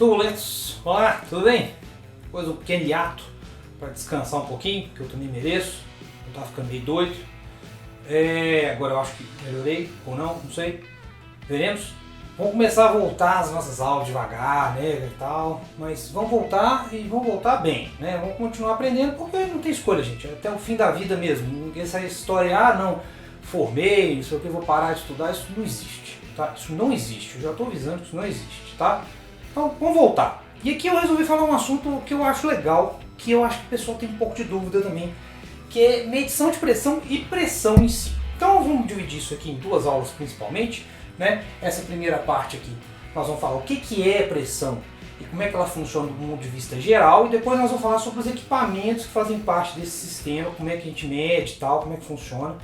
Tuletos, olá, tudo bem? Depois um pequeno hiato para descansar um pouquinho, que eu também mereço. Eu tava ficando meio doido. Agora eu acho que melhorei, ou não sei. Veremos. Vamos começar a voltar as nossas aulas devagar, né, e tal. Mas vamos voltar e vamos voltar bem, né? Vamos continuar aprendendo porque não tem escolha, gente. Até o fim da vida mesmo. Essa história, não, formei, não sei o que, vou parar de estudar, isso não existe, tá? Isso não existe. Eu já estou avisando que isso não existe, tá? Então, vamos voltar. E aqui eu resolvi falar um assunto que eu acho legal, que eu acho que o pessoal tem um pouco de dúvida também, que é medição de pressão e pressão em si. Então vamos dividir isso aqui em duas aulas principalmente, né? Essa primeira parte aqui, nós vamos falar o que é pressão e como é que ela funciona do ponto de vista geral, e depois nós vamos falar sobre os equipamentos que fazem parte desse sistema, como é que a gente mede e tal, como é que funciona,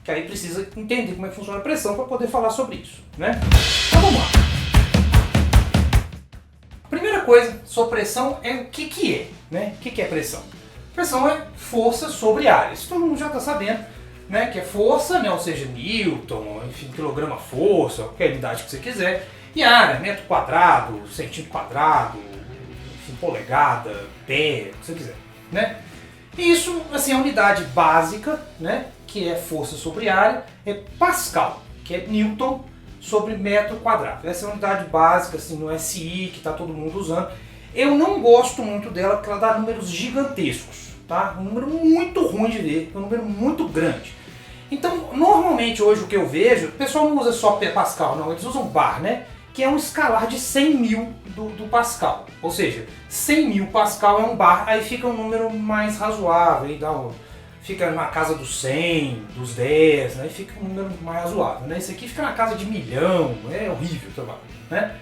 que aí precisa entender como é que funciona a pressão para poder falar sobre isso, né? Então vamos lá. Primeira coisa sobre pressão é o que é, né? O que é pressão? Pressão é força sobre área. Isso todo mundo já está sabendo, né? Que é força, né? Ou seja, Newton, enfim, quilograma força, qualquer unidade que você quiser. E área, metro quadrado, centímetro quadrado, enfim, polegada, pé, o que você quiser, né? E isso, assim, a unidade básica, né? Que é força sobre área, é Pascal, que é Newton sobre metro quadrado. Essa é a unidade básica, assim, no SI, que está todo mundo usando. Eu não gosto muito dela porque ela dá números gigantescos, tá? Um número muito ruim de ver, um número muito grande. Então, normalmente hoje o que eu vejo, o pessoal não usa só Pascal, não, eles usam bar, né? Que é um escalar de 100 mil do Pascal. Ou seja, 100 mil Pascal é um bar, aí fica um número mais razoável, aí fica na casa dos 100, dos 10, né? E fica um número mais razoável, né? Esse aqui fica na casa de milhão, é horrível o trabalho, né?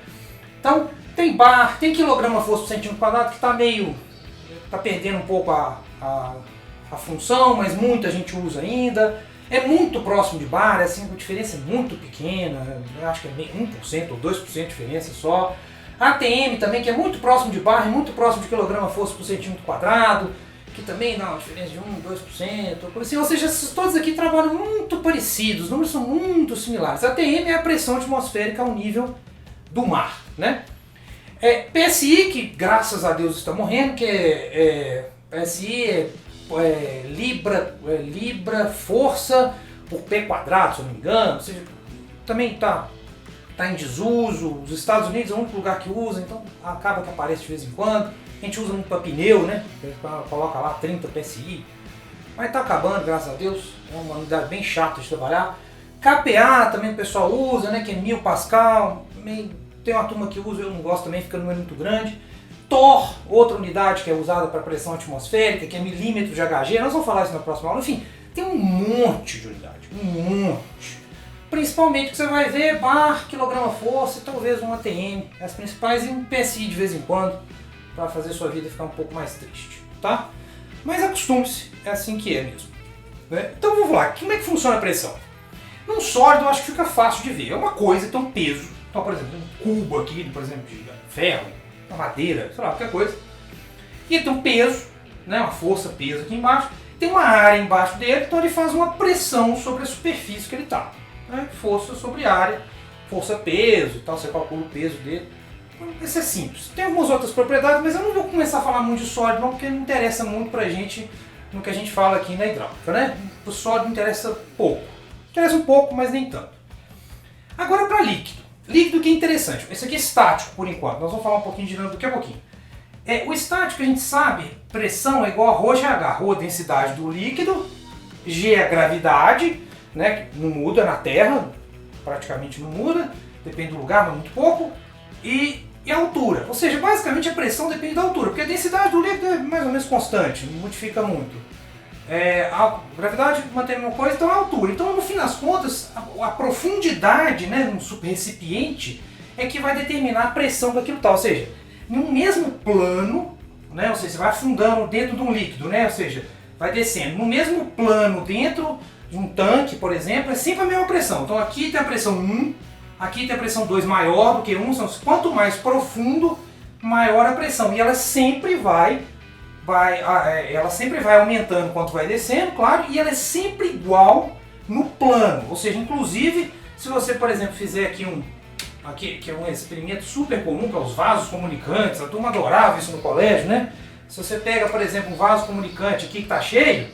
Então, tem bar, tem quilograma força por centímetro quadrado, que está perdendo um pouco a função, mas muita gente usa ainda. É muito próximo de bar, assim, a diferença é muito pequena, eu acho que é 1% ou 2% de diferença só. ATM também, que é muito próximo de bar, é muito próximo de quilograma força por centímetro quadrado, que também dá uma diferença de 1%, 2%, assim, ou seja, todos aqui trabalham muito parecidos, os números são muito similares. A ATM é a pressão atmosférica ao nível do mar, né? PSI, que graças a Deus está morrendo, que PSI é Libra força por pé quadrado, se eu não me engano, ou seja, também está em desuso. Os Estados Unidos é o único lugar que usa, então acaba que aparece de vez em quando. A gente usa muito para pneu, né? Coloca lá 30 PSI, mas está acabando, graças a Deus, é uma unidade bem chata de trabalhar. KPA também o pessoal usa, né? Que é 1000 Pascal, tem uma turma que usa, eu não gosto também, fica um número muito grande. TOR, outra unidade que é usada para pressão atmosférica, que é milímetro de Hg, nós vamos falar isso na próxima aula. Enfim, tem um monte de unidade, um monte. Principalmente que você vai ver bar, quilograma força e talvez um ATM, as principais, e um PSI de vez em quando, para fazer sua vida ficar um pouco mais triste, tá? Mas acostume-se, é assim que é mesmo, né? Então vamos lá, como é que funciona a pressão? Num sólido eu acho que fica fácil de ver, é uma coisa, tem um peso. Então, por exemplo, um cubo aqui, por exemplo, de ferro, uma madeira, sei lá, qualquer coisa. E ele tem um peso, né, uma força, peso aqui embaixo. Tem uma área embaixo dele, então ele faz uma pressão sobre a superfície que ele está. Né? Força sobre área, força, peso e tal, você calcula o peso dele. Isso é simples. Tem algumas outras propriedades, mas eu não vou começar a falar muito de sólido não, porque não interessa muito pra gente no que a gente fala aqui na hidráulica, né? O sólido interessa pouco. Interessa um pouco, mas nem tanto. Agora para líquido. Líquido que é interessante. Esse aqui é estático por enquanto. Nós vamos falar um pouquinho de dinâmica daqui a pouquinho. O estático a gente sabe, pressão é igual a ρGH. Rho é a densidade do líquido, G é a gravidade, né, que não muda na Terra, praticamente não muda, depende do lugar, mas muito pouco, e a altura. Ou seja, basicamente a pressão depende da altura, porque a densidade do líquido é mais ou menos constante, não modifica muito. A gravidade mantém a mesma coisa, então a altura. Então, no fim das contas, a profundidade, né, no recipiente é que vai determinar a pressão daquilo tal. Ou seja, em um mesmo plano, né, ou seja, você vai afundando dentro de um líquido, né, ou seja, vai descendo. No mesmo plano, dentro de um tanque, por exemplo, é sempre a mesma pressão. Então aqui tem a pressão 1, aqui tem a pressão 2 maior do que 1. Então, quanto mais profundo, maior a pressão. E ela sempre vai aumentando quanto vai descendo, claro, e ela é sempre igual no plano. Ou seja, inclusive, se você, por exemplo, fizer aqui aqui, que é um experimento super comum para os vasos comunicantes, a turma adorava isso no colégio, né? Se você pega, por exemplo, um vaso comunicante aqui que está cheio,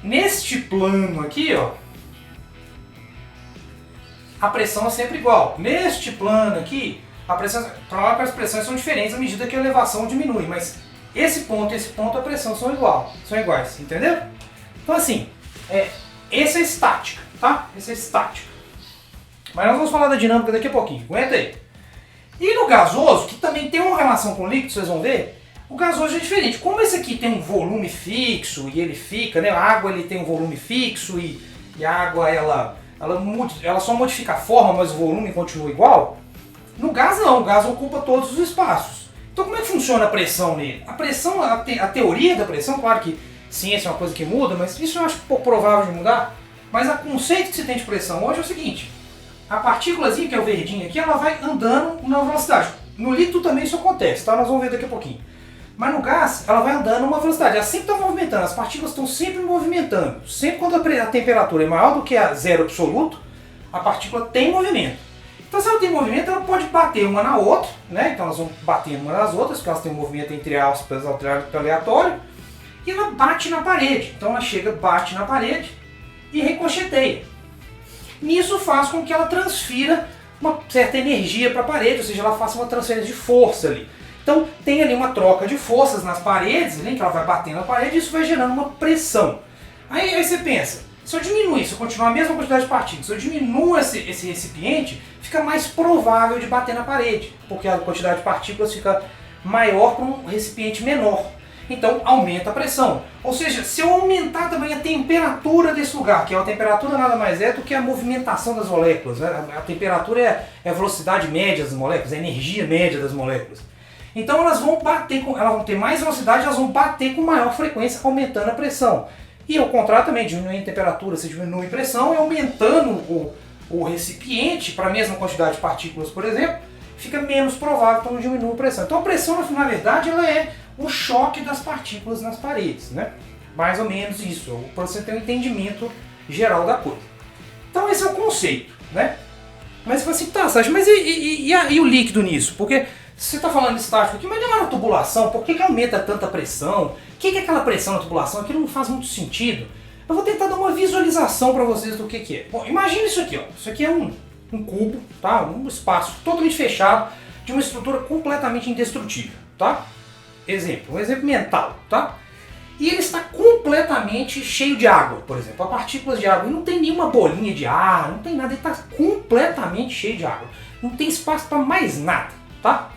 neste plano aqui, ó, a pressão é sempre igual. Neste plano aqui, a pressão, claro que as pressões são diferentes à medida que a elevação diminui, mas esse ponto e esse ponto, a pressão são iguais, entendeu? Então assim, essa é estática, tá? Essa é estática. Mas nós vamos falar da dinâmica daqui a pouquinho, aguenta aí. E no gasoso, que também tem uma relação com o líquido, vocês vão ver, o gasoso é diferente. Como esse aqui tem um volume fixo e ele fica, né? A água ele tem um volume fixo e a água ela só modifica a forma, mas o volume continua igual. No gás não, o gás ocupa todos os espaços. Então como é que funciona a pressão nele? A pressão, a teoria da pressão, claro que ciência é uma coisa que muda, mas isso eu acho pouco provável de mudar. Mas o conceito que se tem de pressão hoje é o seguinte: a partículazinha, que é o verdinho aqui, ela vai andando na velocidade. No líquido também isso acontece, tá? Nós vamos ver daqui a pouquinho. Mas no gás, ela vai andando numa velocidade, ela sempre está movimentando, as partículas estão sempre movimentando. Sempre quando a temperatura é maior do que a zero absoluto, a partícula tem movimento. Então se ela tem movimento, ela pode bater uma na outra, né? Então elas vão batendo uma nas outras, porque elas têm um movimento entre aspas aleatório, e ela bate na parede. Então ela chega, bate na parede e ricocheteia. Nisso faz com que ela transfira uma certa energia para a parede, ou seja, ela faça uma transferência de força ali. Então tem ali uma troca de forças nas paredes, né, que ela vai batendo na parede, e isso vai gerando uma pressão. Aí você pensa, se eu diminuir, se eu continuar a mesma quantidade de partículas, se eu diminuo esse recipiente, fica mais provável de bater na parede, porque a quantidade de partículas fica maior para um recipiente menor. Então aumenta a pressão. Ou seja, se eu aumentar também a temperatura desse lugar, que a temperatura nada mais é do que a movimentação das moléculas, né? A temperatura é a velocidade média das moléculas, a energia média das moléculas. Então elas vão ter mais velocidade, elas vão bater com maior frequência, aumentando a pressão. E ao contrário também, diminuindo a temperatura, se diminui a pressão, e aumentando o recipiente para a mesma quantidade de partículas, por exemplo, fica menos provável que não diminua a pressão. Então a pressão, na verdade, ela é o choque das partículas nas paredes, né? Mais ou menos isso, para você ter um entendimento geral da coisa. Então esse é o conceito, né? Mas você fala assim, tá, Sérgio, mas e o líquido nisso? Porque você está falando de estático aqui, mas não é uma tubulação, por que aumenta tanta pressão? O que é aquela pressão na tubulação? Aquilo não faz muito sentido. Eu vou tentar dar uma visualização para vocês do que é. Bom, imagine isso aqui, ó. Isso aqui é um cubo, tá? Um espaço totalmente fechado, de uma estrutura completamente indestrutível, tá? Um exemplo mental, tá? E ele está completamente cheio de água, por exemplo, partículas de água. E não tem nenhuma bolinha de ar, não tem nada, ele está completamente cheio de água. Não tem espaço para mais nada, tá?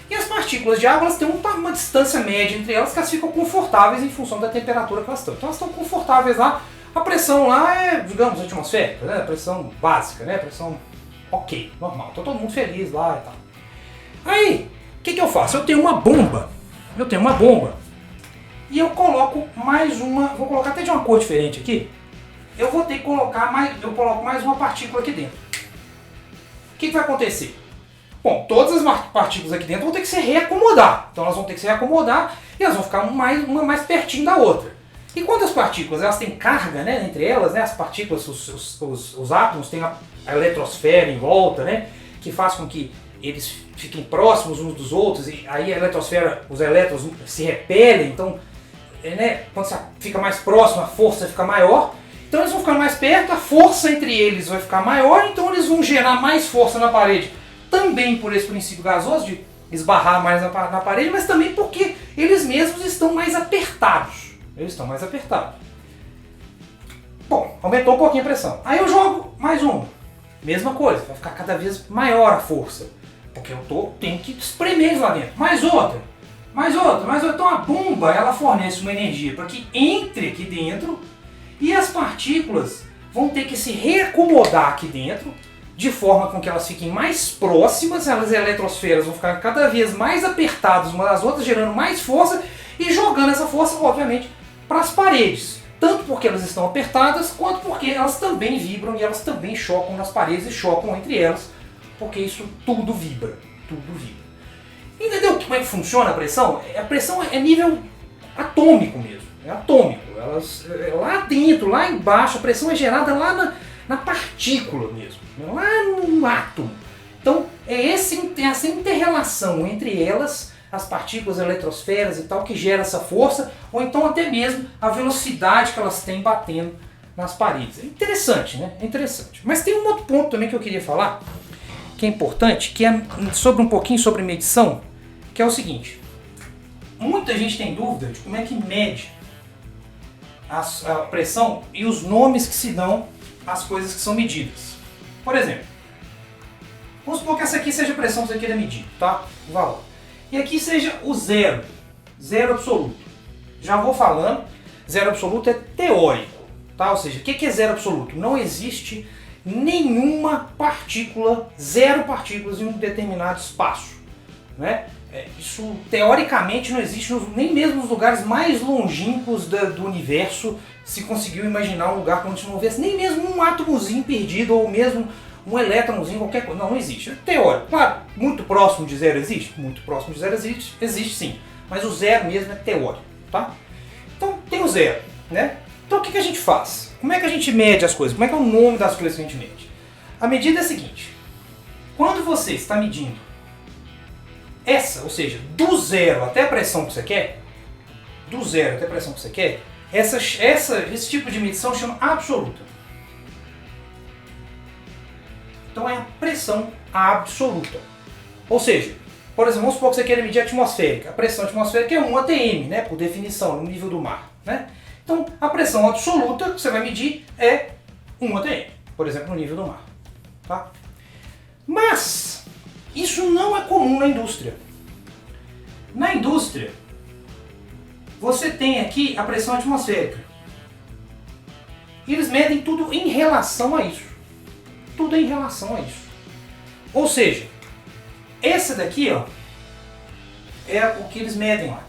E as partículas de água, elas têm uma distância média entre elas, que elas ficam confortáveis em função da temperatura que elas estão. Então elas estão confortáveis lá, a pressão lá é, digamos, atmosférica, né? A pressão básica, né? A pressão ok, normal. Então todo mundo feliz lá e tal. Aí, o que eu faço? Eu tenho uma bomba. E eu coloco mais uma, vou colocar até de uma cor diferente aqui. Eu vou ter que colocar eu coloco mais uma partícula aqui dentro. O que vai acontecer? Bom, todas as partículas aqui dentro vão ter que se reacomodar. Então elas vão ter que se reacomodar e elas vão ficar uma mais pertinho da outra. E quando as partículas elas têm carga, né, entre elas, né, as partículas, os átomos têm a eletrosfera em volta, né, que faz com que eles fiquem próximos uns dos outros, e aí a eletrosfera, os elétrons se repelem, então, né, quando você fica mais próximo, a força fica maior. Então eles vão ficar mais perto, a força entre eles vai ficar maior, então eles vão gerar mais força na parede. Também por esse princípio gasoso de esbarrar mais na parede, mas também porque eles mesmos estão mais apertados. Bom, aumentou um pouquinho a pressão. Aí eu jogo mais uma. Mesma coisa, vai ficar cada vez maior a força. Porque eu tenho que espremer eles lá dentro. Mais outra. Então a bomba, ela fornece uma energia para que entre aqui dentro e as partículas vão ter que se reacomodar aqui dentro, de forma com que elas fiquem mais próximas, as eletrosferas vão ficar cada vez mais apertadas umas das outras, gerando mais força e jogando essa força, obviamente, para as paredes. Tanto porque elas estão apertadas, quanto porque elas também vibram e elas também chocam nas paredes e chocam entre elas, porque isso tudo vibra. Entendeu como é que funciona a pressão? A pressão é nível atômico mesmo, é atômico. Lá dentro, lá embaixo, a pressão é gerada lá na partícula mesmo, lá no átomo. Então, essa inter-relação entre elas, as partículas, eletrosferas e tal, que gera essa força, ou então até mesmo a velocidade que elas têm batendo nas paredes. É interessante, né? É interessante. Mas tem um outro ponto também que eu queria falar, que é importante, que é um pouquinho sobre medição, que é o seguinte. Muita gente tem dúvida de como é que mede a pressão e os nomes que se dão às coisas que são medidas. Por exemplo, vamos supor que essa aqui seja a pressão que você queira medir, tá? O valor. E aqui seja o zero absoluto. Já vou falando, zero absoluto é teórico, tá? Ou seja, o que é zero absoluto? Não existe nenhuma partícula, zero partículas em um determinado espaço, né? Isso teoricamente não existe nem mesmo nos lugares mais longínquos do universo se conseguiu imaginar um lugar onde não houvesse nem mesmo um átomozinho perdido ou mesmo um elétronzinho, qualquer coisa. Não existe. É teórico. Claro, muito próximo de zero existe? Muito próximo de zero existe sim. Mas o zero mesmo é teórico, tá? Então tem o zero, né? Então o que a gente faz? Como é que a gente mede as coisas? Como é que é o nome das coisas que a gente mede? A medida é a seguinte. Quando você está medindo essa, ou seja, do zero até a pressão que você quer, do zero até a pressão que você quer, esse tipo de medição chama absoluta. Então é a pressão absoluta. Ou seja, por exemplo, vamos supor que você queira medir a atmosférica. A pressão atmosférica é 1 atm, né, por definição, no nível do mar, né? Então a pressão absoluta que você vai medir é 1 atm, por exemplo, no nível do mar. Tá? Mas isso não é comum na indústria. Na indústria, você tem aqui a pressão atmosférica. E eles medem tudo em relação a isso. Tudo em relação a isso. Ou seja, essa daqui, ó, é o que eles medem lá.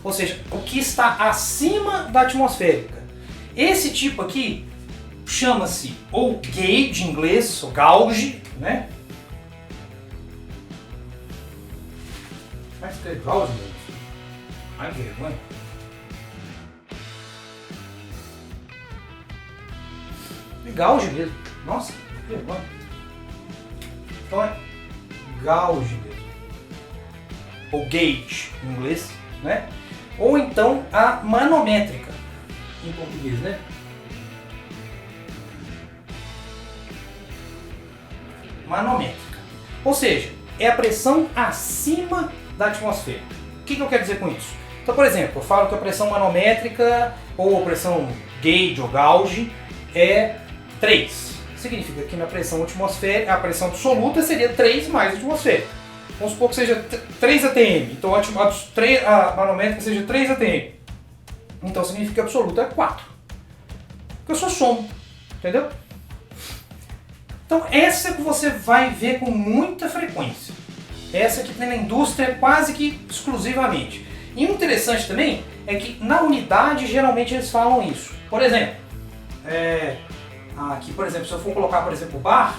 Ou seja, o que está acima da atmosférica. Esse tipo aqui chama-se ou gauge em inglês, ou gauge, né? Vai escrever gauge mesmo. Ai, que vergonha. É gauge mesmo. Nossa, que vergonha. Então é gauge mesmo. Ou gauge em inglês, né? Ou então a manométrica em português, né? Manométrica. Ou seja, é a pressão acima da atmosfera. O que eu quero dizer com isso? Então, por exemplo, eu falo que a pressão manométrica ou a pressão gauge ou gauge é 3. Significa que na pressão atmosférica, a pressão absoluta seria 3 mais a atmosférica. Vamos supor que seja 3 atm. Então a manométrica seja 3 atm. Então significa que a absoluta é 4. Porque eu só somo. Entendeu? Então essa que você vai ver com muita frequência. Essa que tem na indústria quase que exclusivamente. E o interessante também é que na unidade geralmente eles falam isso. Por exemplo, aqui por exemplo, se eu for colocar por exemplo o bar,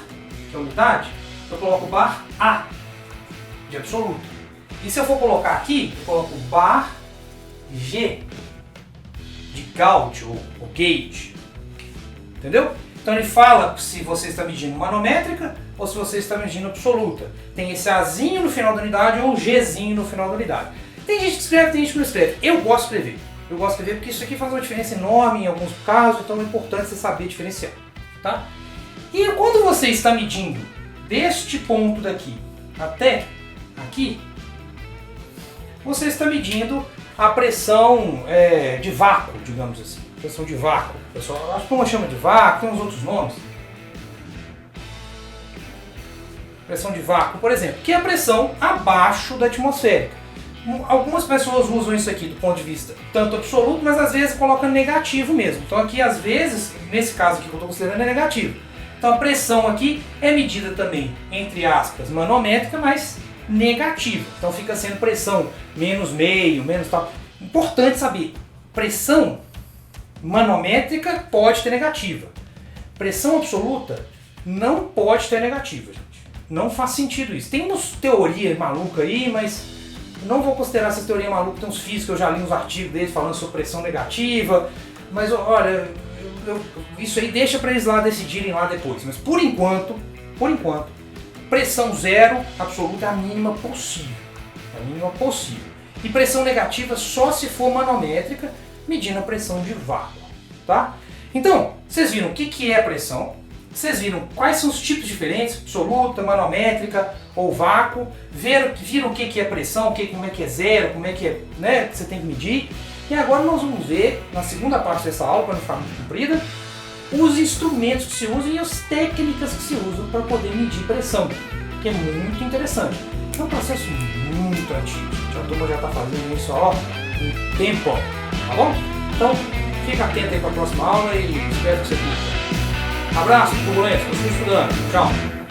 que é a unidade, eu coloco o bar A, de absoluto. E se eu for colocar aqui, eu coloco o bar G, de gauge ou gauge. Entendeu? Então ele fala se você está medindo manométrica ou se você está medindo absoluta. Tem esse Azinho no final da unidade ou um Gzinho no final da unidade. Tem gente que escreve, tem gente que não escreve. Eu gosto de escrever. Eu gosto de escrever porque isso aqui faz uma diferença enorme em alguns casos, então é importante você saber diferenciar. Tá? E quando você está medindo deste ponto daqui até aqui, você está medindo a pressão de vácuo, digamos assim. Pressão de vácuo. Pessoal, acho que uma chama de vácuo, tem uns outros nomes. Pressão de vácuo, por exemplo, que é a pressão abaixo da atmosférica. Algumas pessoas usam isso aqui do ponto de vista tanto absoluto, mas às vezes colocam negativo mesmo. Então aqui, às vezes, nesse caso aqui que eu estou considerando é negativo. Então a pressão aqui é medida também, entre aspas, manométrica, mas negativa. Então fica sendo pressão menos meio, menos tal. Importante saber, pressão manométrica pode ter negativa. Pressão absoluta não pode ter negativa, gente. Não faz sentido isso. Tem umas teorias malucas aí, mas não vou considerar essas teorias malucas. Tem uns físicos, eu já li uns artigos deles falando sobre pressão negativa. Mas olha, isso aí deixa para eles lá decidirem lá depois. Mas por enquanto, Pressão zero absoluta é a mínima possível. A mínima possível. E pressão negativa só se for manométrica, medindo a pressão de vácuo. Tá? Então, vocês viram o que é pressão, vocês viram quais são os tipos diferentes, absoluta, manométrica ou vácuo, viram o que é pressão, como é que é zero, como é que é, né, que você tem que medir. E agora nós vamos ver, na segunda parte dessa aula, para não ficar muito comprida, os instrumentos que se usam e as técnicas que se usam para poder medir pressão, que é muito interessante. É um processo muito antigo, a turma já está fazendo isso há um tempo, tá bom? Então, fica atento aí para a próxima aula e espero que você curta. Abraço, turbulência, continue estudando. Tchau.